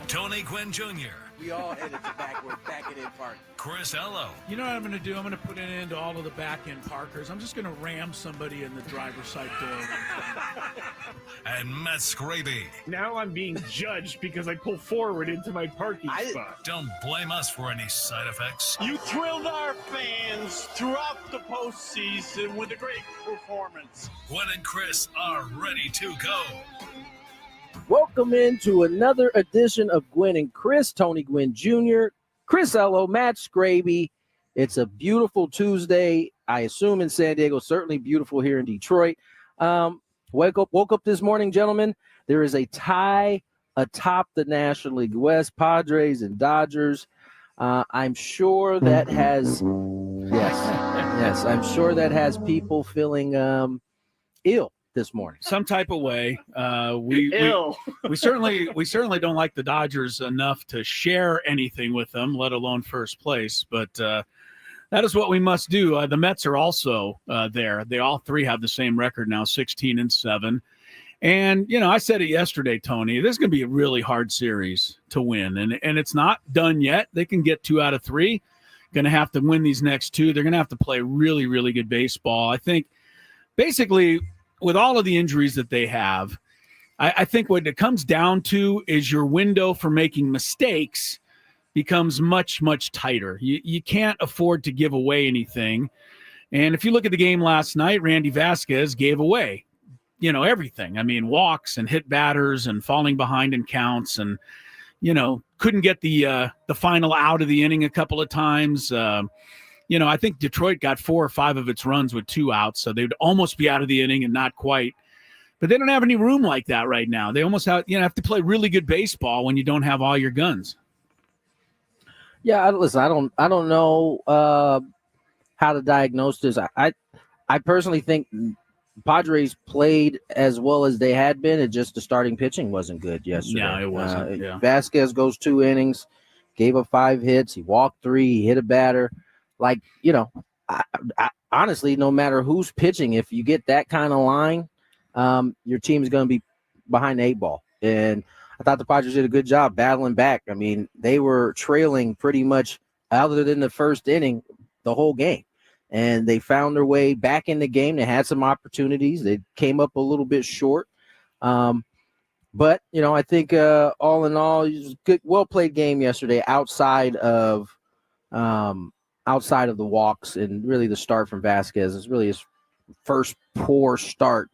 Tony Gwynn Jr. We all headed to backward, back it in park. Chris Ello. You know what I'm going to do? I'm going to put an end to all of the back-end parkers. I'm just going to ram somebody in the driver's side door. And Matt Skraby. Now I'm being judged because I pull forward into my parking spot. Don't blame us for any side effects. You thrilled our fans throughout the postseason with a great performance. Gwynn and Chris are ready to go. Welcome into another edition of Gwynn and Chris. Tony Gwynn Jr., Chris Ello, Matt Skraby. It's a beautiful Tuesday, I assume in San Diego, certainly beautiful here in Detroit. Woke up this morning, gentlemen. There is a tie atop the National League West, Padres and Dodgers. I'm sure that has yes, I'm sure that has people feeling ill this morning. Some type of way. We certainly don't like the Dodgers enough to share anything with them, let alone first place. But that is what we must do. The Mets are also there. They all three have the same record now, 16-7. And, you know, I said it yesterday, Tony, this is going to be a really hard series to win. And it's not done yet. They can get 2 out of 3. Going to have to win these next 2. They're going to have to play really, really good baseball. I think basically with all of the injuries that they have, I think what it comes down to is your window for making mistakes becomes much, much tighter. You can't afford to give away anything. And if you look at the game last night, Randy Vasquez gave away, you know, everything. I mean, walks and hit batters and falling behind in counts and, you know, couldn't get the final out of the inning a couple of times. You know, I think Detroit got 4 or 5 of its runs with 2 outs, so they'd almost be out of the inning and not quite. But they don't have any room like that right now. They almost have to play really good baseball when you don't have all your guns. Yeah, listen, I don't know how to diagnose this. I personally think Padres played as well as they had been. It just the starting pitching wasn't good yesterday. No, it wasn't. Vasquez goes 2 innings, gave up 5 hits. He walked 3. He hit a batter. Like, you know, I honestly, no matter who's pitching, if you get that kind of line, your team is going to be behind the 8 ball. And I thought the Padres did a good job battling back. I mean, they were trailing pretty much other than the first inning the whole game. And they found their way back in the game. They had some opportunities. They came up a little bit short. But, you know, I think all in all, it was a good, well-played game yesterday outside of the walks and really the start from Vasquez. It's really his first poor start,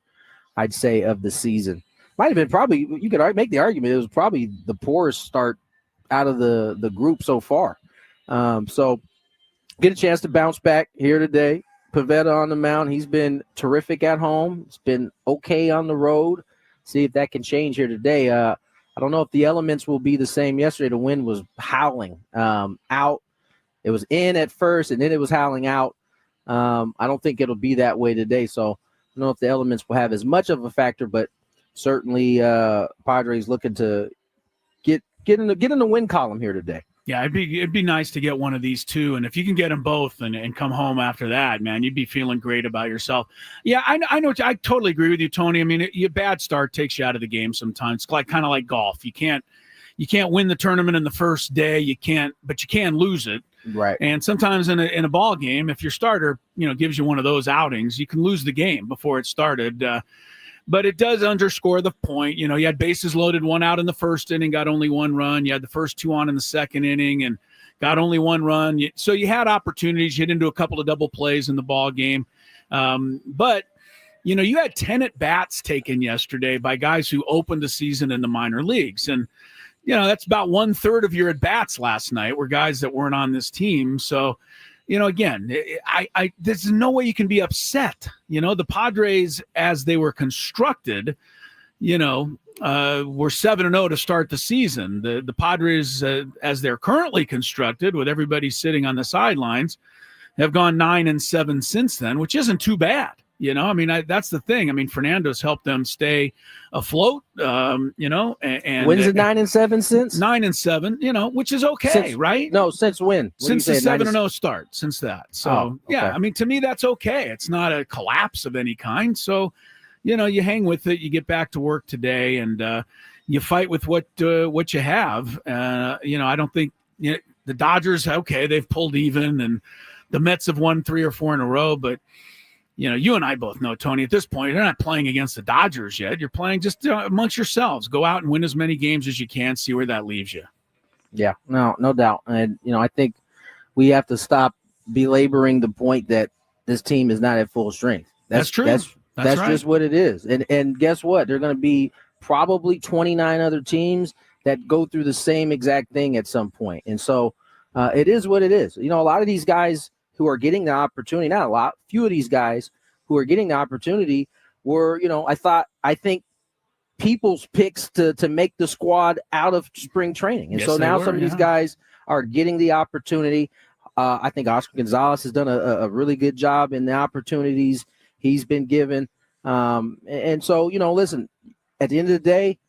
I'd say, of the season. Might have been probably, you could make the argument, it was probably the poorest start out of the group so far. So get a chance to bounce back here today. Pivetta on the mound. He's been terrific at home. It's been okay on the road. See if that can change here today. I don't know if the elements will be the same. Yesterday, the wind was howling out. It was in at first, and then it was howling out. I don't think it'll be that way today. So I don't know if the elements will have as much of a factor, but certainly Padres looking to get in the win column here today. Yeah, it'd be nice to get one of these 2, and if you can get them both and come home after that, man, you'd be feeling great about yourself. Yeah, I know. I totally agree with you, Tony. I mean, your bad start takes you out of the game sometimes. It's kind of like golf. You can't win the tournament in the first day. But you can lose it. Right. And sometimes in a ball game, if your starter, you know, gives you one of those outings, you can lose the game before it started. But it does underscore the point. You know, you had bases loaded, 1 out in the first inning, got only 1 run. You had the first 2 on in the second inning and got only 1 run. So you had opportunities. You hit into a couple of double plays in the ball game. But, you know, you had 10 at-bats taken yesterday by guys who opened the season in the minor leagues. And, you know, that's about 1/3 of your at-bats last night were guys that weren't on this team. So, you know, again, there's no way you can be upset. You know, the Padres, as they were constructed, you know, were 7-0 to start the season. The Padres, as they're currently constructed, with everybody sitting on the sidelines, have gone 9-7 since then, which isn't too bad. You know, I mean, that's the thing. I mean, Fernando's helped them stay afloat, you know. And when's it 9-7 since? 9-7, you know, which is okay, right? No, since when? Since the 7-0 start, since that. So, okay. Yeah, I mean, to me, that's okay. It's not a collapse of any kind. So, you know, you hang with it. You get back to work today. And, you fight with what you have. I don't think the Dodgers, okay, they've pulled even, and the Mets have won 3 or 4 in a row, but you and I both know, Tony, at this point, you're not playing against the Dodgers yet. You're playing just amongst yourselves. Go out and win as many games as you can, see where that leaves you. Yeah, no doubt. And, I think we have to stop belaboring the point that this team is not at full strength. That's true. That's right. just what it is. And guess what? There are going to be probably 29 other teams that go through the same exact thing at some point. And so it is what it is. A lot of these guys who are getting the opportunity, not a lot, few of these guys who are getting the opportunity were, I think people's picks to make the squad out of spring training. And yes, so now some of these guys are getting the opportunity. I think Oscar Gonzalez has done a really good job in the opportunities he's been given. And so, listen, at the end of the day,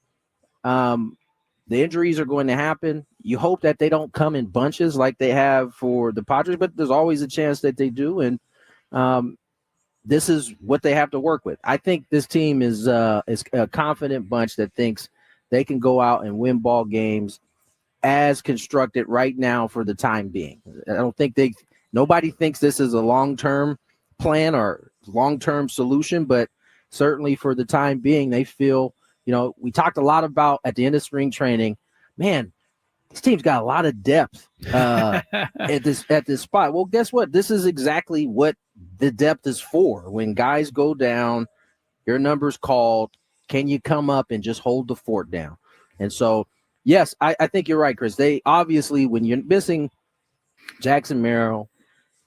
the injuries are going to happen. You hope that they don't come in bunches like they have for the Padres, but there's always a chance that they do. And this is what they have to work with. I think this team is a confident bunch that thinks they can go out and win ball games as constructed right now for the time being. I don't think nobody thinks this is a long-term plan or long-term solution, but certainly for the time being, they feel, we talked a lot about at the end of spring training, man, this team's got a lot of depth at this spot. Well, guess what? This is exactly what the depth is for. When guys go down, your number's called. Can you come up and just hold the fort down? And so, yes, I think you're right, Chris. They obviously, when you're missing Jackson Merrill,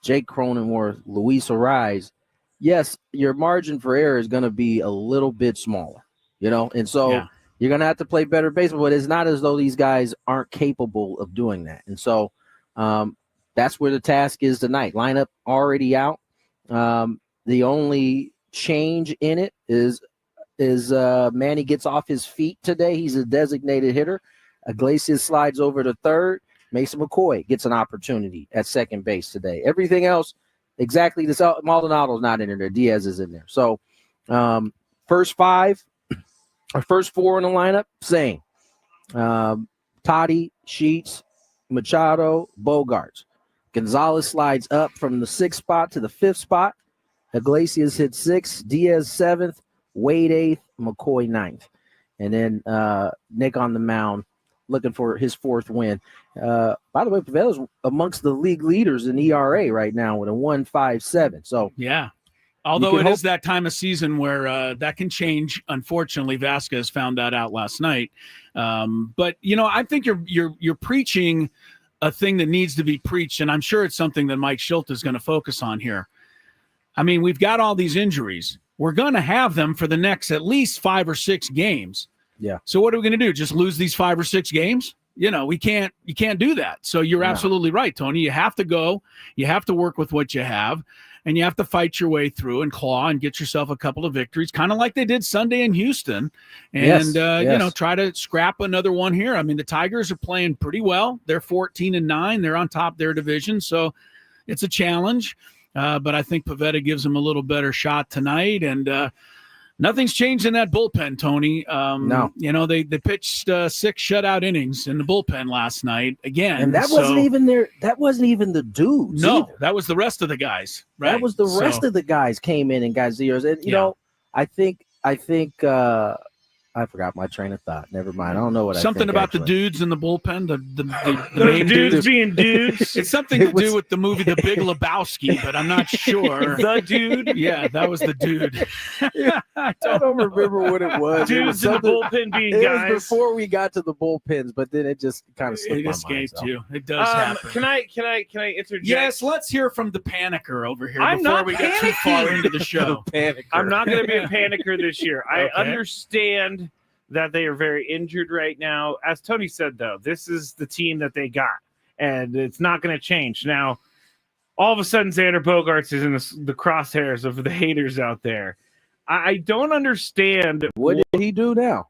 Jake Cronenworth, Luis Ariz, yes, your margin for error is going to be a little bit smaller, and so you're going to have to play better baseball, but it's not as though these guys aren't capable of doing that. And so that's where the task is tonight. Lineup already out. The only change in it is Manny gets off his feet today. He's a designated hitter. Iglesias slides over to third. Mason McCoy gets an opportunity at second base today. Everything else, exactly this. Maldonado's not in there. Diaz is in there. So first 5, or first 4 in the lineup, same. Toddy, Sheets, Machado, Bogarts. Gonzalez slides up from the 6th spot to the 5th spot. Iglesias hits 6th, Diaz 7th, Wade 8th, McCoy 9th. And then Nick on the mound, looking for his 4th win. By the way, Pavella's amongst the league leaders in ERA right now with a 1.57. So yeah, although it is that time of season where that can change. Unfortunately, Vasquez found that out last night. But I think you're preaching a thing that needs to be preached, and I'm sure it's something that Mike Schilt is going to focus on here. I mean, we've got all these injuries. We're going to have them for the next at least 5 or 6 games. Yeah. So what are we going to do? Just lose these 5 or 6 games? You can't do that. So you're absolutely right, Tony. You have to go. You have to work with what you have, and you have to fight your way through and claw and get yourself a couple of victories, kind of like they did Sunday in Houston. And, try to scrap another one here. I mean, the Tigers are playing pretty well. They're 14-9. They're on top of their division. So it's a challenge. But I think Pivetta gives them a little better shot tonight. And, nothing's changed in that bullpen, Tony. No. They pitched 6 shutout innings in the bullpen last night again. And that wasn't even that wasn't even the dudes. No, either. that was the rest of the guys. Right. That was the rest of the guys came in and got zeros. And, I think I forgot my train of thought. Never mind. I don't know what something I think, about actually. the dudes in the bullpen. The Those dudes being dudes. It's something to do with the movie The Big Lebowski, but I'm not sure. The dude. Yeah, that was the dude. I don't remember what it was. Dudes in the bullpen being guys. It was before we got to the bullpens, but then it just kind of slipped It my escaped mind, you. It does happen. Can I interject? Yes, let's hear from the panicker over here I'm before not we get too far panicking. into the show. I'm not going to be a panicker this year. I Okay. understand that they are very injured right now. As Tony said, though, this is the team that they got, and it's not going to change. Now, all of a sudden, Xander Bogaerts is in the crosshairs of the haters out there. I don't understand. What did he do now?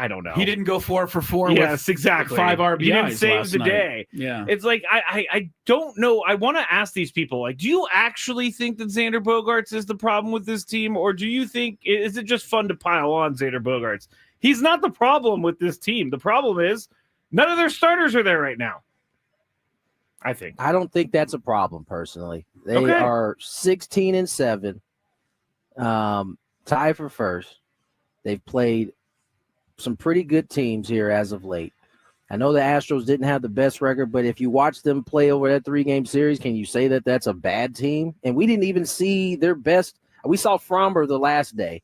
I don't know. He didn't go 4 for 4 Yes, with exactly. 5 RBIs. He didn't save last the night. day. Yeah. It's like I don't know. I want to ask these people, like, do you actually think that Xander Bogaerts is the problem with this team, or do you think is it just fun to pile on Xander Bogaerts? He's not the problem with this team. The problem is none of their starters are there right now. I think. I don't think that's a problem personally. They Okay. are 16-7, tied for first. They've played some pretty good teams here as of late. I know the Astros didn't have the best record, but if you watch them play over that 3-game series, can you say that that's a bad team? And we didn't even see their best. We saw Fromber the last day,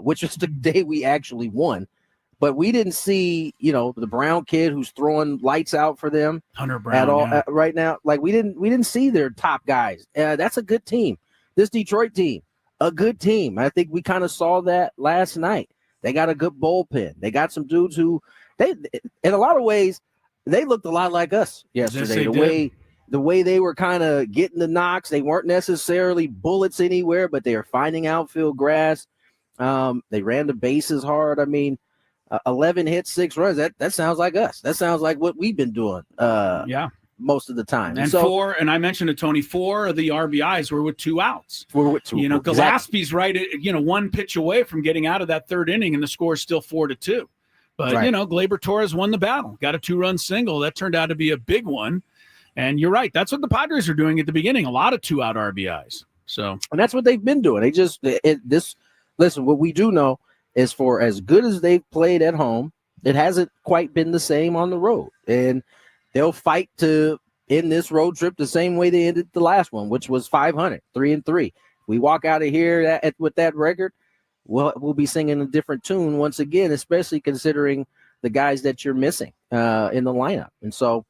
which was the day we actually won. But we didn't see, the Brown kid who's throwing lights out for them Hunter Brown at all yeah. right now. Like we didn't see their top guys. That's a good team. This Detroit team, a good team. I think we kind of saw that last night. They got a good bullpen. They got some dudes who in a lot of ways, they looked a lot like us yesterday. The way they were kind of getting the knocks. They weren't necessarily bullets anywhere, but they were finding outfield grass. They ran the bases hard. I mean, 11 hits, 6 runs. That sounds like us. That sounds like what we've been doing. Most of the time. And I mentioned to Tony, 4 of the RBIs were with 2 outs. Gillespie's right at, 1 pitch away from getting out of that 3rd inning, and the score is still 4-2. But, right. Gleyber Torres won the battle. Got a 2-run single. That turned out to be a big one. And you're right. That's what the Padres are doing at the beginning. A lot of 2-out RBIs. So, and that's what they've been doing. They just listen, what we do know is for as good as they've played at home, it hasn't quite been the same on the road. And they'll fight to end this road trip the same way they ended the last one, which was 500, 3-3. We walk out of here with that record, we'll be singing a different tune once again, especially considering the guys that you're missing in the lineup. And so,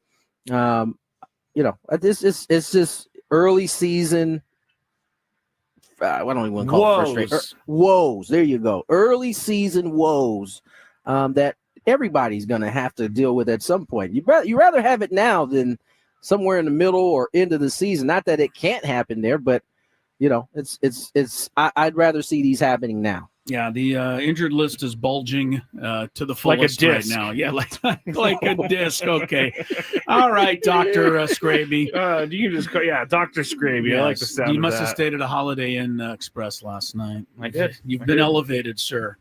it's just early season. I don't even call it frustration. Woes. There you go. Early season woes that everybody's going to have to deal with at some point. You rather have it now than somewhere in the middle or end of the season. Not that it can't happen there, but I'd rather see these happening now. Yeah, the injured list is bulging to the fullest right now. Yeah, like a disc. Okay. All right, Dr. Skraby. You can just call, Dr. Skraby. Yes. I like the sound You of must that. have stayed at a Holiday Inn Express last night. I did. You've been elevated, sir.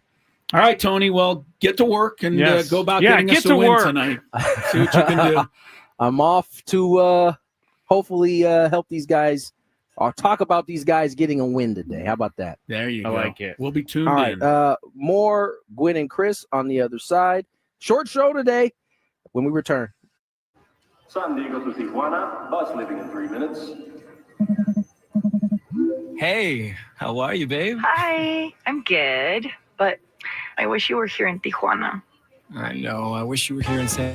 All right, Tony. Well, get to work and go about getting us a win tonight. See what you can do. I'm off to hopefully help these guys. I'll talk about these guys getting a win today. How about that? There you go. I like it. We'll be tuned All in. right. More Gwynn and Chris on the other side. Short show today when we return. San Diego to Tijuana, bus leaving in 3 minutes. Hey, how are you, babe? Hi, I'm good, but I wish you were here in Tijuana. I know. I wish you were here in San.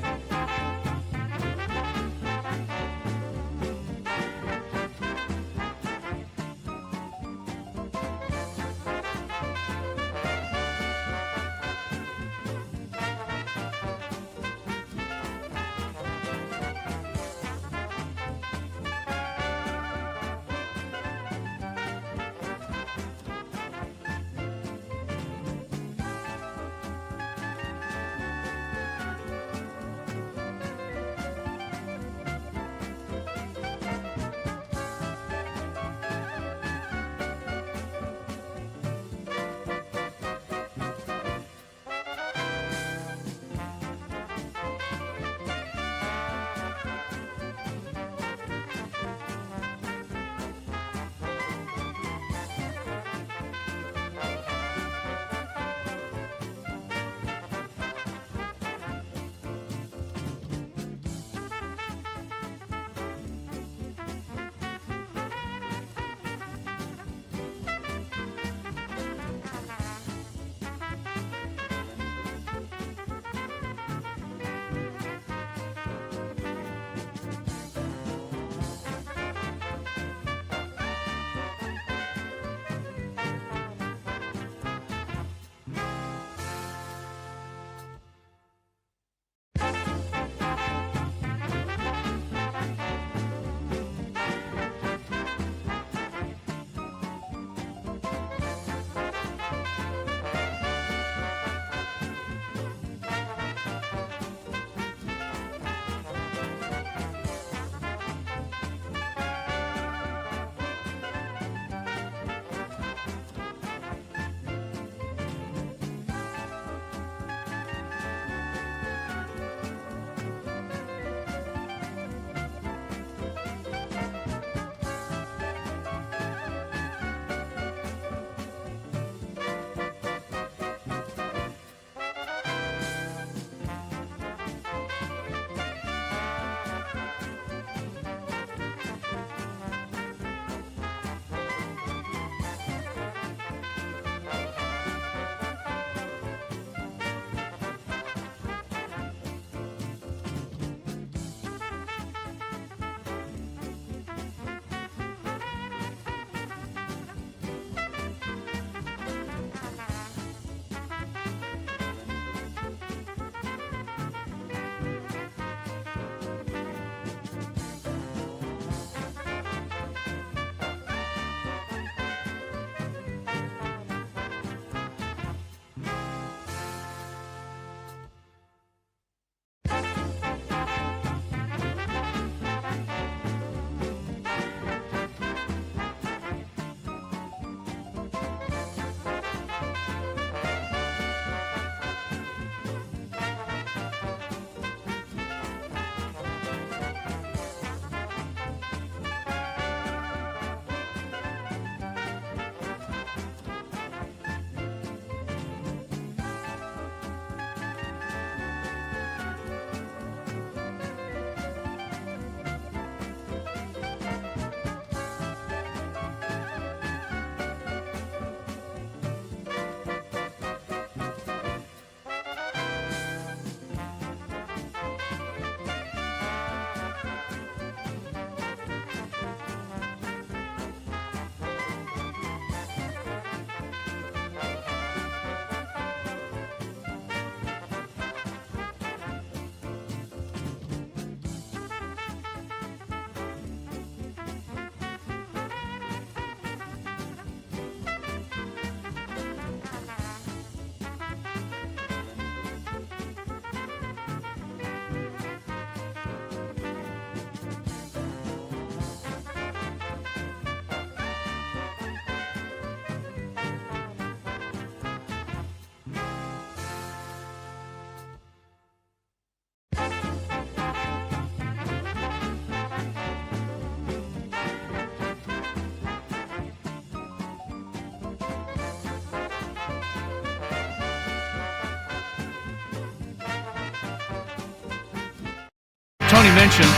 Tony mentioned,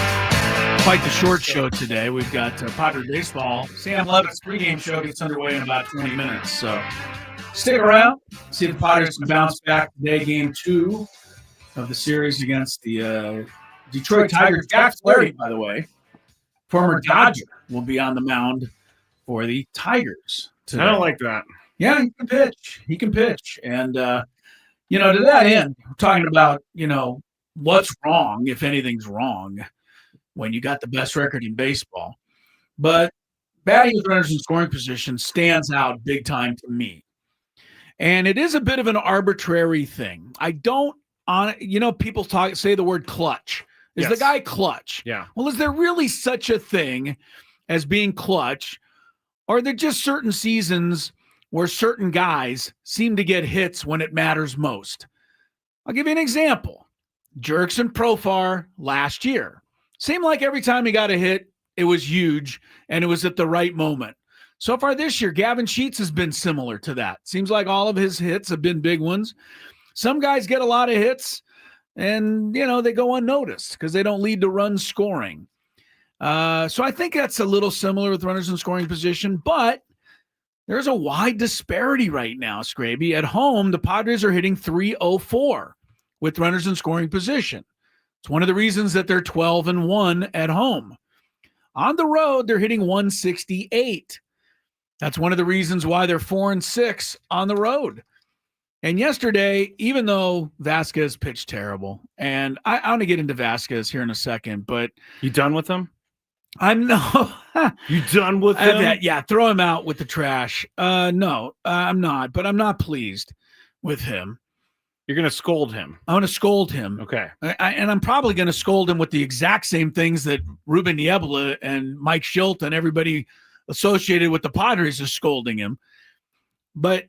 quite the short show today. We've got Padres baseball. Sam Levitt's pregame show gets underway in about 20 minutes. So stick around. See if the Padres can bounce back today. Game 2 of the series against the Detroit Tigers. Jack Flaherty, by the way, former Dodger, will be on the mound for the Tigers today. I don't like that. Yeah, he can pitch. He can pitch. And, to that end, we're talking about, what's wrong, if anything's wrong, when you got the best record in baseball. But batting with runners in scoring position stands out big time to me. And it is a bit of an arbitrary thing. I don't, people say the word clutch. Is the guy clutch? Yeah. Well, is there really such a thing as being clutch? Or are there just certain seasons where certain guys seem to get hits when it matters most? I'll give you an example. Jurickson Profar last year. Seemed like every time he got a hit, it was huge, and it was at the right moment. So far this year, Gavin Sheets has been similar to that. Seems like all of his hits have been big ones. Some guys get a lot of hits, and, they go unnoticed because they don't lead to run scoring. So I think that's a little similar with runners in scoring position, but there's a wide disparity right now, Skraby. At home, the Padres are hitting .304 with runners in scoring position. It's one of the reasons that they're 12-1 at home. On the road, they're hitting .168. That's one of the reasons why they're 4-6 on the road. And yesterday, even though Vasquez pitched terrible, and I want to get into Vasquez here in a second, but You done with him? I'm no. You done with him? Yeah, throw him out with the trash. No, I'm not, but I'm not pleased with him. You're going to scold him. I want to scold him. Okay. And I'm probably going to scold him with the exact same things that Ruben Niebla and Mike Schilt and everybody associated with the Padres is scolding him. But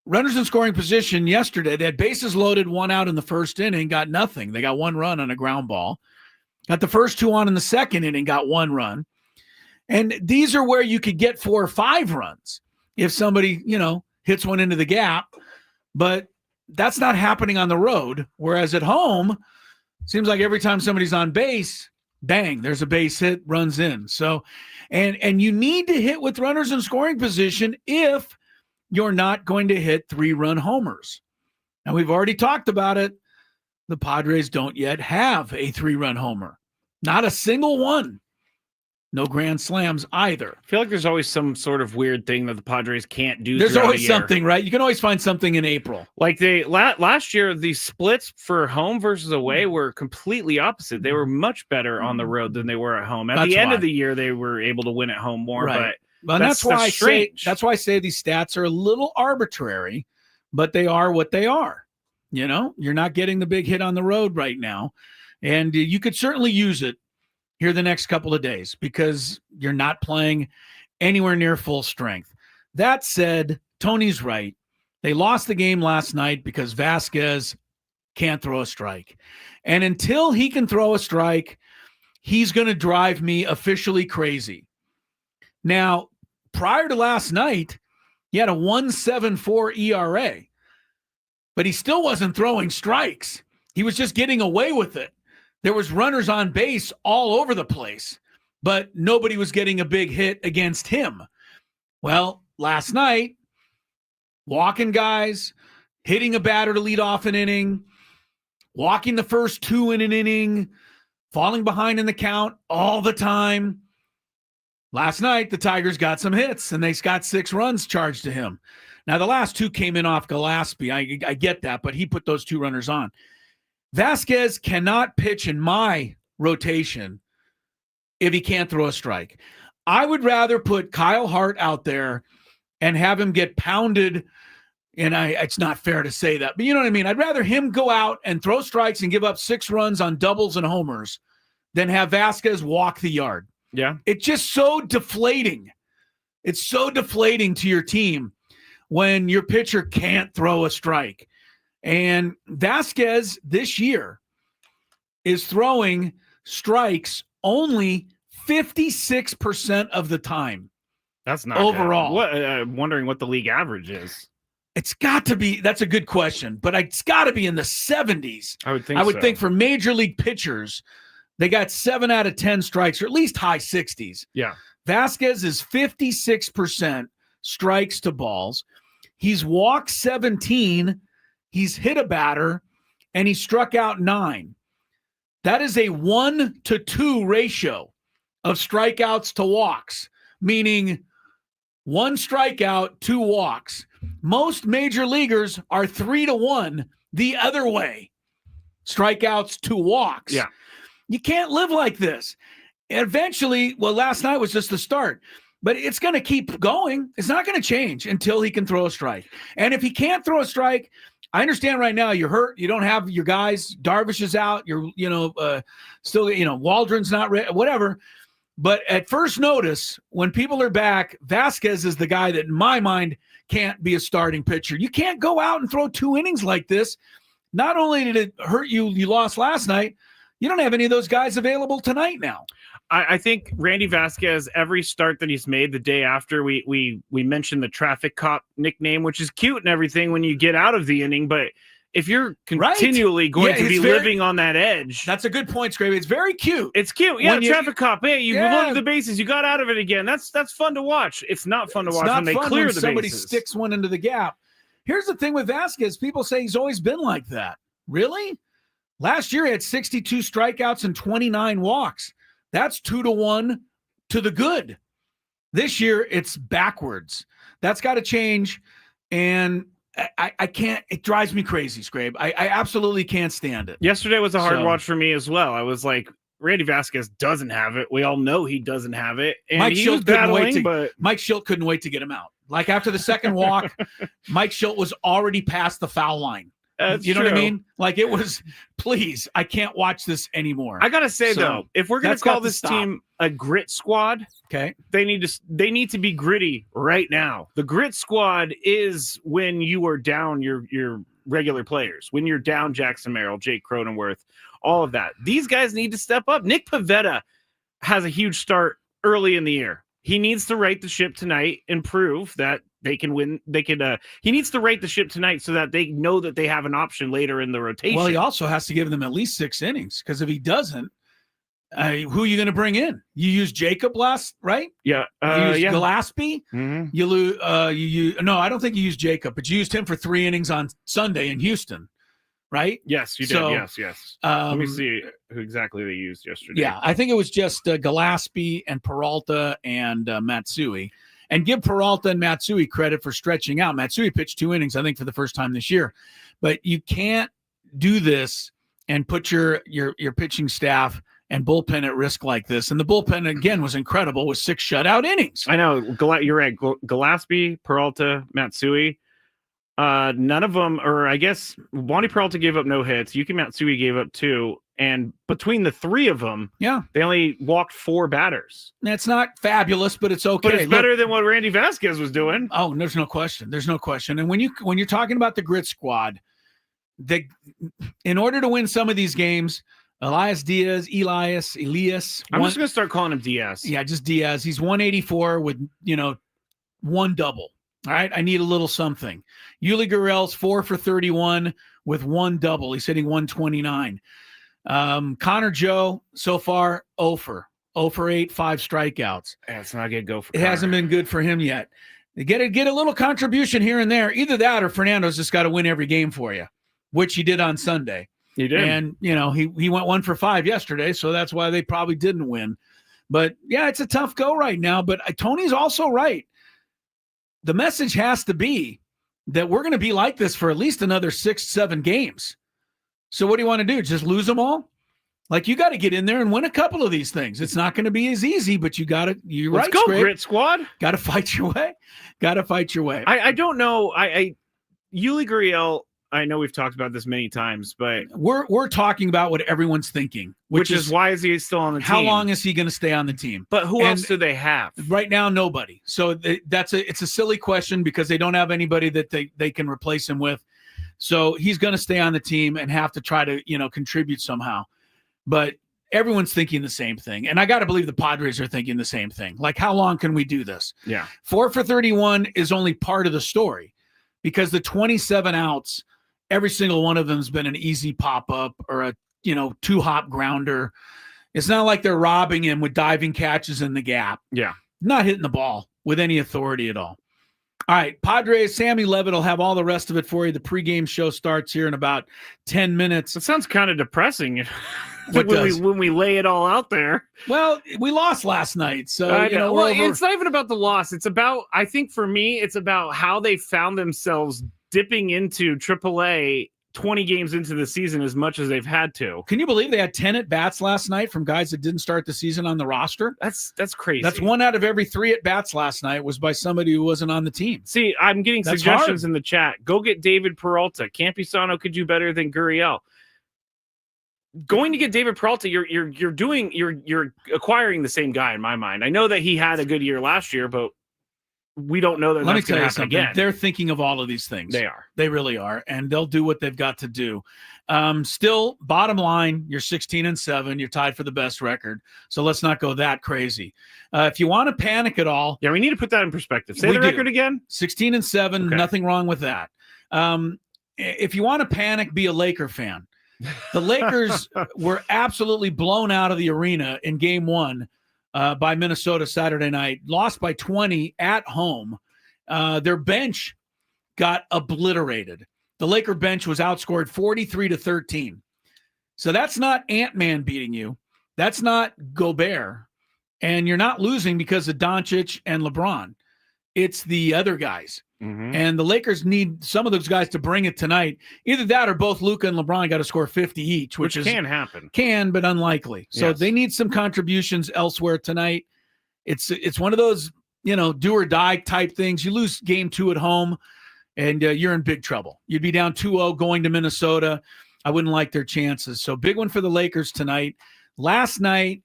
runners in scoring position yesterday, they had bases loaded, 1 out in the first inning, got nothing. They got 1 run on a ground ball. Got the first 2 on in the second inning, got 1 run. And these are where you could get 4 or 5 runs if somebody, hits one into the gap. But that's not happening on the road. Whereas at home, seems like every time somebody's on base, bang, there's a base hit, runs in. So, and you need to hit with runners in scoring position if you're not going to hit 3-run homers. And we've already talked about it. The Padres don't yet have a 3-run homer. Not a single one. No grand slams either. I feel like there's always some sort of weird thing that the Padres can't do. There's always a year. something, right? You can always find something in April. Like last year, the splits for home versus away were completely opposite. They were much better on the road than they were at home. At the end of the year, they were able to win at home more. Right. But that's why I say these stats are a little arbitrary, but they are what they are. You're not getting the big hit on the road right now, and you could certainly use it here the next couple of days because you're not playing anywhere near full strength. That said, Tony's right. They lost the game last night because Vasquez can't throw a strike. And until he can throw a strike, he's going to drive me officially crazy. Now, prior to last night, he had a 1.74 ERA, but he still wasn't throwing strikes. He was just getting away with it. There was runners on base all over the place, but nobody was getting a big hit against him. Well, last night, walking guys, hitting a batter to lead off an inning, walking the first 2 in an inning, falling behind in the count all the time. Last night, the Tigers got some hits, and they got 6 runs charged to him. Now, the last 2 came in off Gillespie. I get that, but he put those 2 runners on. Vasquez cannot pitch in my rotation if he can't throw a strike. I would rather put Kyle Hart out there and have him get pounded, and it's not fair to say that, but you know what I mean? I'd rather him go out and throw strikes and give up 6 runs on doubles and homers than have Vasquez walk the yard. Yeah. It's just so deflating. It's so deflating to your team when your pitcher can't throw a strike. And Vasquez this year is throwing strikes only 56% of the time. That's not overall. I'm wondering what the league average is. It's got to be. That's a good question, but it's got to be in the 70s. I would think think for major league pitchers, They got 7 out of 10 strikes, or at least high 60s. Yeah. Vasquez is 56% strikes to balls. He's walked 17. He's hit a batter, and he struck out 9. That is a 1-to-2 ratio of strikeouts to walks, meaning 1 strikeout, 2 walks. Most major leaguers are 3-to-1 the other way. Strikeouts to walks. Yeah. You can't live like this. Eventually, well, last night was just the start, but it's going to keep going. It's not going to change until he can throw a strike. And if he can't throw a strike, I understand right now you're hurt. You don't have your guys. Darvish is out. You're, still, Waldron's not ready, whatever. But at first notice, when people are back, Vasquez is the guy that, in my mind, can't be a starting pitcher. You can't go out and throw 2 innings like this. Not only did it hurt you, you lost last night, you don't have any of those guys available tonight now. I think Randy Vasquez, every start that he's made the day after, we mentioned the traffic cop nickname, which is cute and everything when you get out of the inning. But if you're continually going to be living on that edge. That's a good point, Skraby. It's very cute. It's cute. Yeah, traffic cop. Hey, you loaded the bases. You got out of it again. That's fun to watch. It's not fun to watch when they clear the bases. Somebody sticks one into the gap. Here's the thing with Vasquez. People say he's always been like that. Really? Last year, he had 62 strikeouts and 29 walks. That's 2-to-1 to the good. This year, it's backwards. That's got to change. And I can't, it drives me crazy, Scrape. I absolutely can't stand it. Yesterday was a hard watch for me as well. I was like, Randy Vasquez doesn't have it. We all know he doesn't have it. And Mike Schilt couldn't wait to get him out. Like after the second walk, Mike Schilt was already past the foul line. You know what I mean? Like it was, please, I can't watch this anymore. I gotta say though, if we're gonna call this team a grit squad, okay, they need to be gritty right now. The grit squad is when you are down your regular players, when you're down Jackson Merrill, Jake Cronenworth, all of that. These guys need to step up. Nick Pivetta has a huge start early in the year. He needs to right the ship tonight and prove that they can win. He needs to right the ship tonight so that they know that they have an option later in the rotation. Well, he also has to give them at least 6 innings because if he doesn't, who are you going to bring in? You use Jacob last, right? Yeah. You use Gillespie. Mm-hmm. You lose. No, I don't think you used Jacob, but you used him for 3 innings on Sunday in Houston, right? Yes, you did. Yes. Let me see who exactly they used yesterday. Yeah, I think it was just Gillespie and Peralta and Matsui. And give Peralta and Matsui credit for stretching out. Matsui pitched 2 innings, I think, for the first time this year. But you can't do this and put your pitching staff and bullpen at risk like this. And the bullpen, again, was incredible with 6 shutout innings. I know. You're right. Gillespie, Peralta, Matsui. None of them, or I guess Wandy Peralta gave up no hits. Yuki Matsui gave up 2. And between the 3 of them, they only walked 4 batters. That's not fabulous, but it's okay. But it's better than what Randy Vasquez was doing. Oh, there's no question. There's no question. And when you're talking about the grit squad, in order to win some of these games, Elias. I'm just going to start calling him Diaz. Yeah, just Diaz. He's 184 with 1 double. All right, I need a little something. Yuli Gurriel's 4 for 31 with 1 double. He's hitting 129. Connor Joe so far 0 for 8, 5 strikeouts. Yeah, it's not a good go for It hasn't been good for him yet. They get a little contribution here and there. Either that or Fernando's just got to win every game for you, which he did on Sunday. He did. And, he went 1 for 5 yesterday, so that's why they probably didn't win. But, yeah, it's a tough go right now. But Tony's also right. The message has to be that we're going to be like this for at least another 6-7 games. So what do you want to do? Just lose them all? Like you got to get in there and win a couple of these things. It's not going to be as easy, but you're Let's right. Go, Grit Squad. Got to fight your way. I don't know. Yuli Gurriel, I know we've talked about this many times, but we're talking about what everyone's thinking, which is why is he still on the team? How long is he going to stay on the team? But who else do they have right now? Nobody. So it's a silly question because they don't have anybody that they can replace him with. So he's going to stay on the team and have to try to contribute somehow. But everyone's thinking the same thing, and I got to believe the Padres are thinking the same thing. Like, how long can we do this? Yeah, 4 for 31 is only part of the story because the 27 outs. Every single one of them has been an easy pop-up or a 2-hop grounder. It's not like they're robbing him with diving catches in the gap. Yeah. Not hitting the ball with any authority at all. All right, Padres, Sammy Levitt will have all the rest of it for you. The pregame show starts here in about 10 minutes. It sounds kind of depressing What does? when we lay it all out there. Well, we lost last night, so Well, it's not even about the loss. It's about, I think for me, it's about how they found themselves dipping into AAA 20 games into the season as much as they've had to. Can you believe they had 10 at-bats last night from guys that didn't start the season on the roster? That's crazy. That's 1 out of every 3 at-bats last night was by somebody who wasn't on the team. See, I'm getting That's suggestions hard. in the chat. Go get David Peralta. Campusano could do better than Gurriel. Going to get David Peralta, you're acquiring the same guy in my mind. I know that he had a good year last year, but we don't know that. Let me that's tell gonna you happen something. again. They're thinking of all of these things. They are. They really are, and they'll do what they've got to do. Still, bottom line, you're 16-7. You're tied for the best record. So let's not go that crazy. If you want to panic at all, Yeah, we need to put that in perspective. Say We the do. record again. 16-7, Okay. nothing wrong with that. If you want to panic, be a Laker fan. The Lakers were absolutely blown out of the arena in Game 1 by Minnesota Saturday night. Lost by 20 at home. Their bench got obliterated. The Laker bench was outscored 43-13. So that's not Ant-Man beating you. That's not Gobert. And you're not losing because of Doncic and LeBron. It's the other guys. Mm-hmm. And the Lakers need some of those guys to bring it tonight. Either that or both Luka and LeBron got to score 50 each, which Can happen. can, but unlikely. So Yes. they need some contributions elsewhere tonight. It's one of those, do or die type things. You lose game 2 at home, and you're in big trouble. You'd be down 2-0 going to Minnesota. I wouldn't like their chances. So big one for the Lakers tonight. Last night,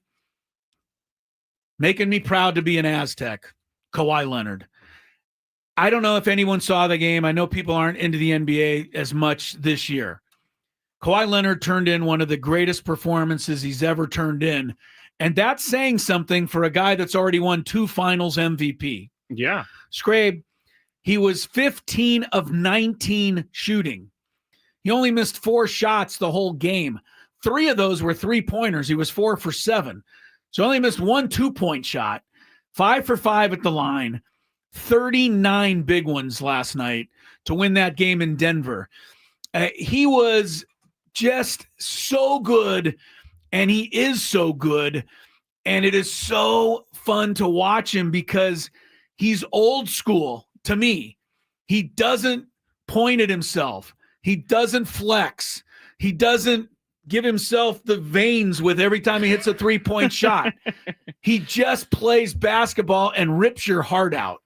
making me proud to be an Aztec, Kawhi Leonard. I don't know if anyone saw the game. I know people aren't into the NBA as much this year. Kawhi Leonard turned in one of the greatest performances he's ever turned in. And that's saying something for a guy that's already won 2 finals MVP. Yeah. Skrabe, he was 15 of 19 shooting. He only missed 4 shots the whole game. 3 of those were 3-pointers. He was 4 for 7. So only missed 1 2-point shot. 5 for 5 at the line. 39 big ones last night to win that game in Denver. He was just so good, and he is so good, and it is so fun to watch him because he's old school to me. He doesn't point at himself. He doesn't flex. He doesn't give himself the veins with every time he hits a 3-point shot. He just plays basketball and rips your heart out.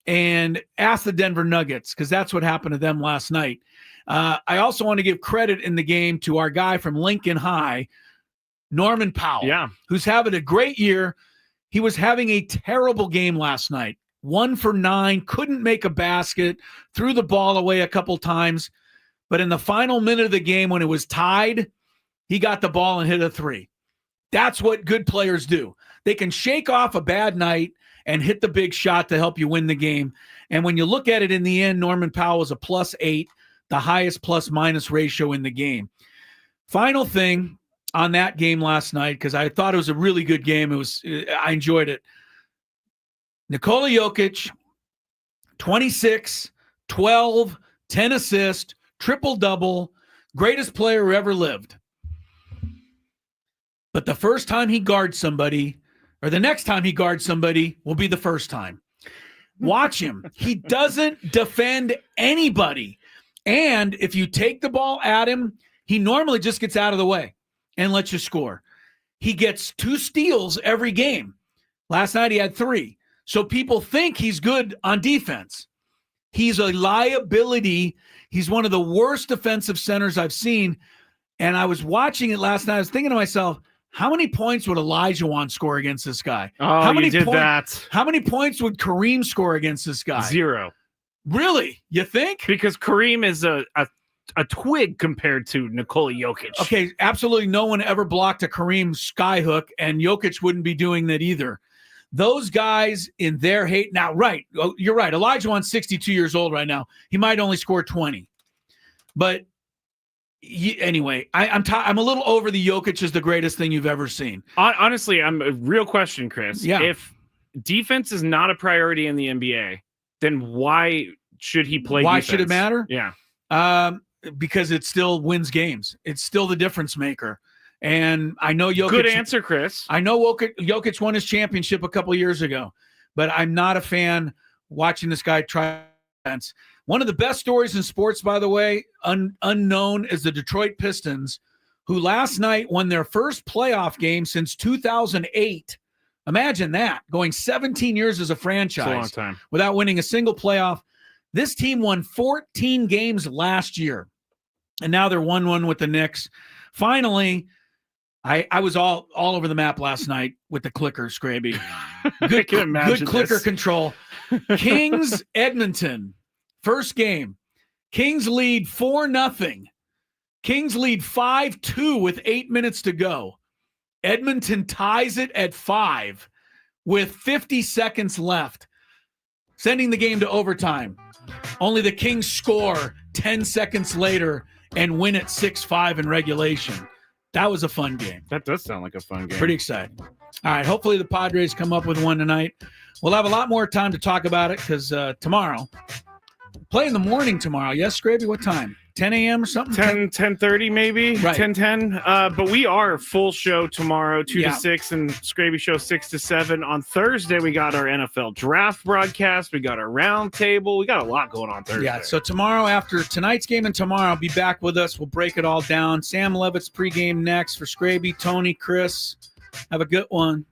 And ask the Denver Nuggets, because that's what happened to them last night. I also want to give credit in the game to our guy from Lincoln High, Norman Powell, who's having a great year. He was having a terrible game last night. 1 for 9, couldn't make a basket, threw the ball away a couple times. But in the final minute of the game, when it was tied, he got the ball and hit a 3. That's what good players do. They can shake off a bad night and hit the big shot to help you win the game. And when you look at it in the end, Norman Powell was a +8, the highest plus-minus ratio in the game. Final thing on that game last night, because I thought it was a really good game. I enjoyed it. Nikola Jokic, 26, 12, 10 assists, triple-double, greatest player who ever lived. But the first time he guards somebody, or the next time he guards somebody, will be the first time. Watch him. He doesn't defend anybody. And if you take the ball at him, he normally just gets out of the way and lets you score. He gets 2 steals every game. Last night he had 3. So people think he's good on defense. He's a liability. He's one of the worst defensive centers I've seen. And I was watching it last night. I was thinking to myself, how many points would Olajuwon score against this guy? Oh, how many you did that. How many points would Kareem score against this guy? 0. Really? You think? Because Kareem is a twig compared to Nikola Jokic. Okay, absolutely no one ever blocked a Kareem skyhook, and Jokic wouldn't be doing that either. Those guys in their hate now, right? You're right. Olajuwon's 62 years old right now. He might only score 20, but Anyway, I'm a little over the Jokic is the greatest thing you've ever seen. Honestly, I'm a real question, Chris. Yeah. If defense is not a priority in the NBA, then why should he play Why defense? should it matter? Yeah. Because it still wins games. It's still the difference maker. And I know Jokic. Good answer, Chris. I know Jokic won his championship a couple years ago, but I'm not a fan watching this guy try defense. One of the best stories in sports, by the way, unknown, is the Detroit Pistons, who last night won their first playoff game since 2008. Imagine that, going 17 years as a franchise. It's a long time. Without winning a single playoff. This team won 14 games last year, and now they're 1-1 with the Knicks. Finally, I was all over the map last night with the clicker, Skraby. Good clicker control. Kings, Edmonton. First game, Kings lead 4-0. Kings lead 5-2 with 8 minutes to go. Edmonton ties it at 5 with 50 seconds left, sending the game to overtime. Only the Kings score 10 seconds later and win it 6-5 in regulation. That was a fun game. That does sound like a fun game. Pretty exciting. All right, hopefully the Padres come up with one tonight. We'll have a lot more time to talk about it because tomorrow – play in the morning tomorrow. Yes, Skraby? What time? 10 a.m. or something? 10:30 maybe? Right. 10:10. But we are full show tomorrow, 2 Yeah. to 6, and Skraby show 6 to 7. On Thursday, we got our NFL draft broadcast. We got our round table. We got a lot going on Thursday. Yeah, so tomorrow, after tonight's game and tomorrow, be back with us. We'll break it all down. Sam Levitt's pregame next for Skraby, Tony, Chris. Have a good one.